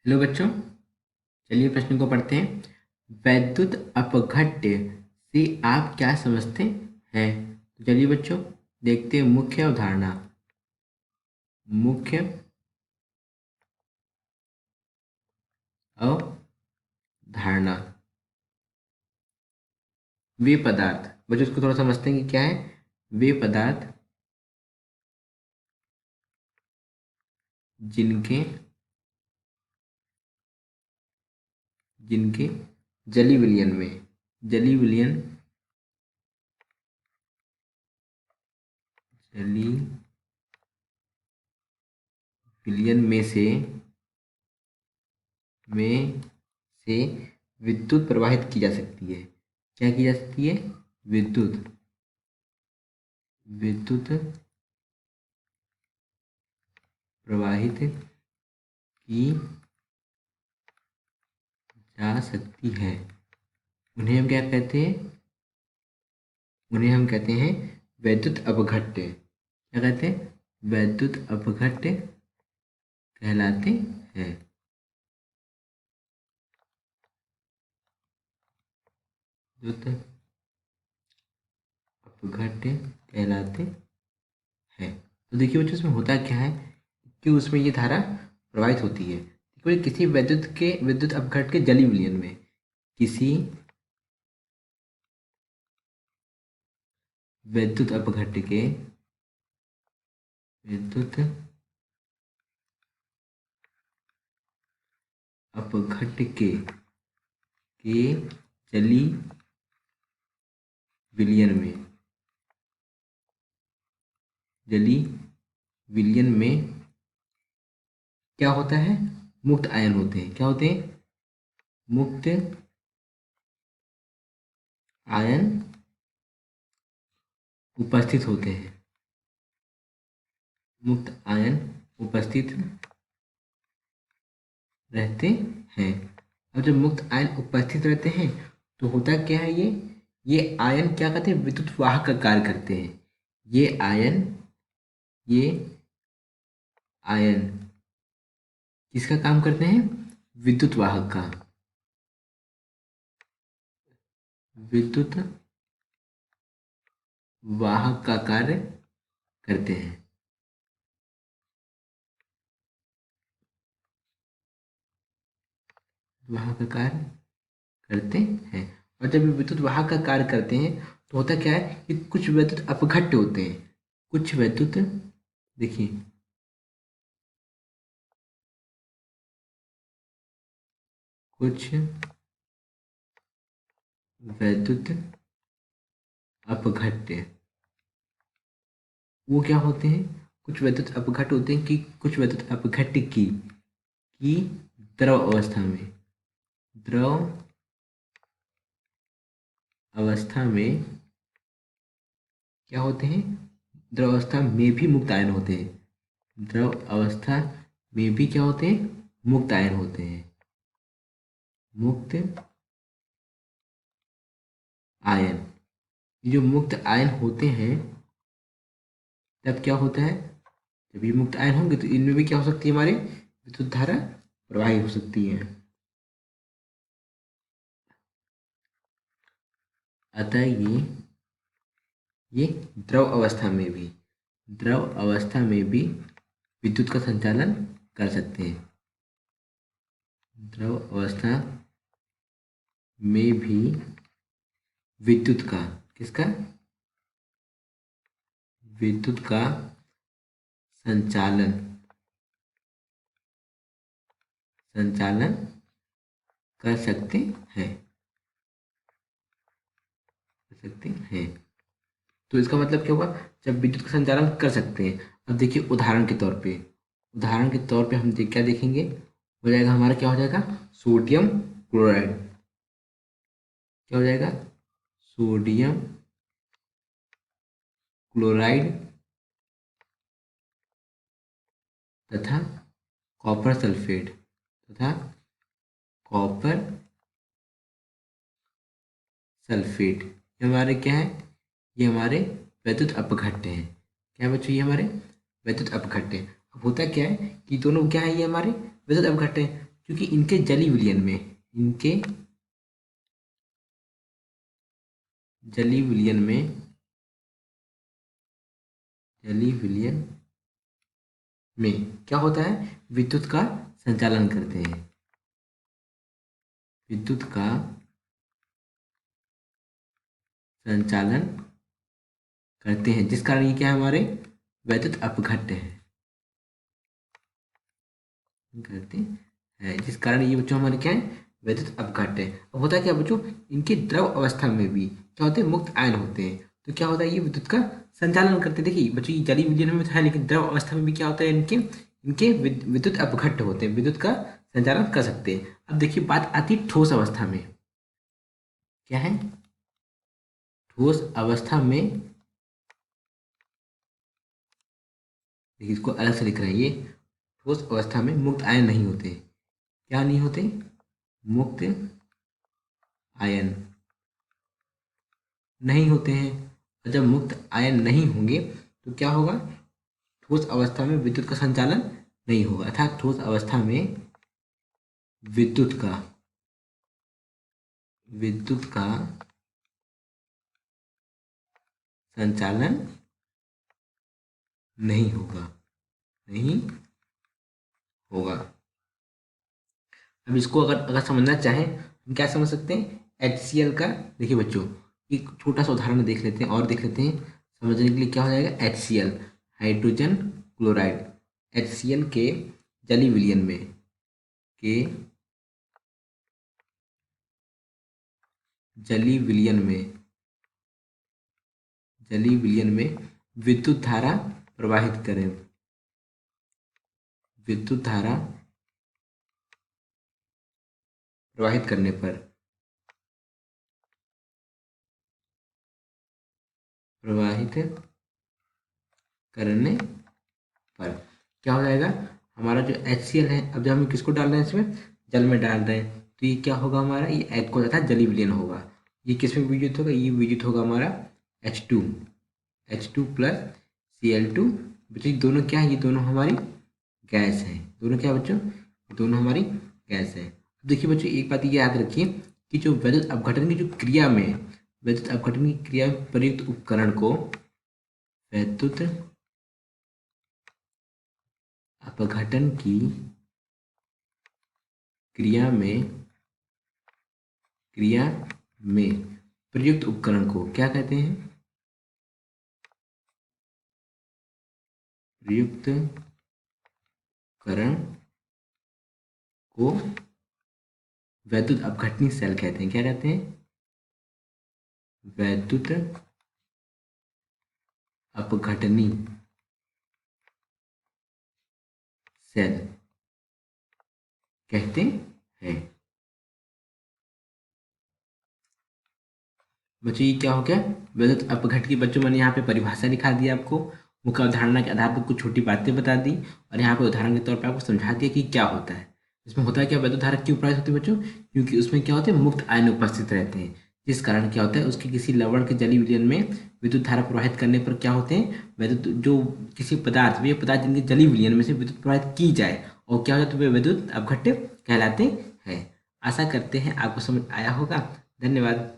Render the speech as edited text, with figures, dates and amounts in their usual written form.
Hello बच्चों, चलिए प्रश्न को पढ़ते हैं। वैद्युत अपघट्य से आप क्या समझते हैं? तो चलिए बच्चों, देखते हैं मुख्य अवधारणा। मुख्य अवधारणा। वे पदार्थ, बच्चों इसको थोड़ा समझते हैं कि क्या है। वे पदार्थ जिनके जिनके जली विलयन में जली विलयन जली विलयन में से विद्युत प्रवाहित की जा सकती है। क्या की जा सकती है? विद्युत विद्युत प्रवाहित की जा सकती है। उन्हें हम क्या कहते हैं? उन्हें हम कहते हैं वैद्युत अपघट्य। क्या कहते हैं? वैद्युत अपघट्य कहलाते हैं। विद्युत अपघट्य कहलाते हैं। तो देखिए बच्चों, इसमें होता क्या है कि उसमें ये धारा प्रवाहित होती है। देखिए, किसी विद्युत अपघट्य के जली विलयन में किसी विद्युत अपघट्य के विद्युत अपघट्य के जली विलयन में क्या होता है? मुक्त आयन होते हैं। क्या होते हैं? मुक्त आयन उपस्थित होते हैं। मुक्त आयन उपस्थित रहते हैं। अब जब मुक्त आयन उपस्थित रहते हैं तो होता क्या है, ये आयन क्या करते हैं? विद्युत वाहक का कार्य करते हैं। ये आयन किसका काम करते हैं? विद्युत वाहक का। विद्युत वाहक का कार्य करते हैं। वाहक का कार्य करते हैं। और जब ये विद्युत वाहक का कार्य करते हैं तो होता क्या है कि कुछ विद्युत अपघट्य होते हैं। कुछ विद्युत, देखिए, कुछ वैद्युत अपघट्य वो क्या होते हैं? कुछ वैद्युत अपघट्य होते हैं कि कुछ वैद्युत अपघट्य की द्रव द्रव अवस्था में क्या होते हैं? द्रव अवस्था में भी मुक्त आयन होते हैं। द्रव अवस्था में भी क्या होते हैं? मुक्त आयन होते हैं। मुक्त आयन, ये जो मुक्त आयन होते हैं तब क्या होता है? जब ये मुक्त आयन होंगे तो इनमें भी क्या हो सकती है? हमारे विद्युत धारा प्रवाहित हो सकती है। अतः ये द्रव अवस्था में भी विद्युत का संचालन कर सकते हैं। द्रव अवस्था में भी विद्युत का, किसका? विद्युत का संचालन कर सकते हैं। तो इसका मतलब क्या हुआ? जब विद्युत का संचालन कर सकते हैं। अब देखिए, उदाहरण के तौर पे हम क्या देखेंगे? हो जाएगा हमारा, क्या हो जाएगा? Sodium chloride. क्या हो जाएगा? सोडियम क्लोराइड तथा कॉपर सल्फेट कॉपर सल्फेट ये हमारे क्या है? ये हमारे वैद्युत अपघट्य हैं। क्या बच्चों? ये हमारे वैद्युत अपघट्य हैं। अब होता क्या है कि दोनों क्या है? ये हमारे विद्युत अपघट्य हैं। क्योंकि इनके जलीय विलयन में, इनके जलीय विलयन में, जलीय विलयन में क्या होता है, विद्युत का संचालन करते हैं, विद्युत का संचालन करते हैं, जिस कारण ये क्या है, हमारे वैद्युत अपघट्य है, करते हैं, जिस कारण ये बच्चों हमारे क्या है, वैद्युत अपघट्य है। अब होता है क्या बच्चों, इनके द्रव अवस्था में भी क्या होते हैं, मुक्त आयन होते हैं, तो क्या होता है, ये विद्युत का संचालन करते हैं। देखिए बच्चों, ये जलीय विलयन में तो है, लेकिन द्रव अवस्था में भी क्या होता है, इनके इनके विद्युत अपघट्य होते हैं, विद्युत का संचालन कर सकते हैं। अब देखिए बात आती है ठोस अवस्था में, क्या है, ठोस अवस्था में, देखिए इसको अलग से लिख रहे हैं, ये ठोस अवस्था में मुक्त आयन नहीं होते, क्या नहीं होते, मुक्त आयन नहीं होते हैं। और जब मुक्त आयन नहीं होंगे तो क्या होगा, ठोस अवस्था में विद्युत का संचालन नहीं होगा, अर्थात ठोस अवस्था में विद्युत का संचालन नहीं होगा, नहीं होगा। अब इसको अगर अगर समझना चाहें, हम क्या समझ सकते हैं, HCl का, देखिए बच्चों एक छोटा सा उदाहरण देख लेते हैं, और देख लेते हैं, समझने के लिए क्या हो जाएगा, HCl हाइड्रोजन क्लोराइड, HCl के जलीय विलयन में, के जलीय विलयन में, जलीय विलयन में विद्युत धारा प्रवाहित करें, विद्युत धारा प्रवाहित करने पर, प्रवाहित करने पर क्या हो जाएगा, हमारा जो HCl है, अब जब हम किसको डाल रहे हैं, इसमें जल में डाल रहे हैं, तो ये क्या होगा, हमारा ये एक हो जाता है जलीय विलयन होगा। ये किस में विद्युत होगा, ये विद्युत होगा हमारा H2 प्लस Cl2। बच्चों ये दोनों क्या है, ये दोनों हमारी गैस है, दोनों क्या बच्चों, दोनों हमारी गैस है। देखिए बच्चों एक बात ये याद रखिए कि जो वैद्युत अपघटन की जो क्रिया में, वैद्युत अपघटन की क्रिया में प्रयुक्त उपकरण को वैद्युत अपघटन की क्रिया में प्रयुक्त उपकरण को क्या कहते हैं, प्रयुक्त उपकरण को वैद्युत अपघटनी सेल कहते हैं, क्या कहते हैं, वैद्युत अपघटनी सेल कहते हैं। बच्चों ये क्या हो गया, वैद्युत अपघट की, बच्चों मैंने यहाँ पे परिभाषा लिखा दी आपको, मुख्य अवधारणा के आधार पर कुछ छोटी बातें बता दी, और यहाँ पे उदाहरण के तौर पर आपको समझा दिया कि क्या होता है। इसमें होता है क्या, वैद्युत धारा क्यों प्रवाहित होती है बच्चों, क्योंकि उसमें क्या होते हैं, मुक्त आयन उपस्थित रहते हैं, जिस कारण क्या होता है, उसके किसी लवण के जलीय विलयन में विद्युत धारा प्रवाहित करने पर क्या होते हैं, वैद्युत जो किसी पदार्थ, वे पदार्थ जिनके जलीय विलयन में से विद्युत प्रवाहित की जाए और क्या होता है, तो वे वैद्युत अपघट्य कहलाते हैं। आशा करते हैं आपको समझ आया होगा। धन्यवाद।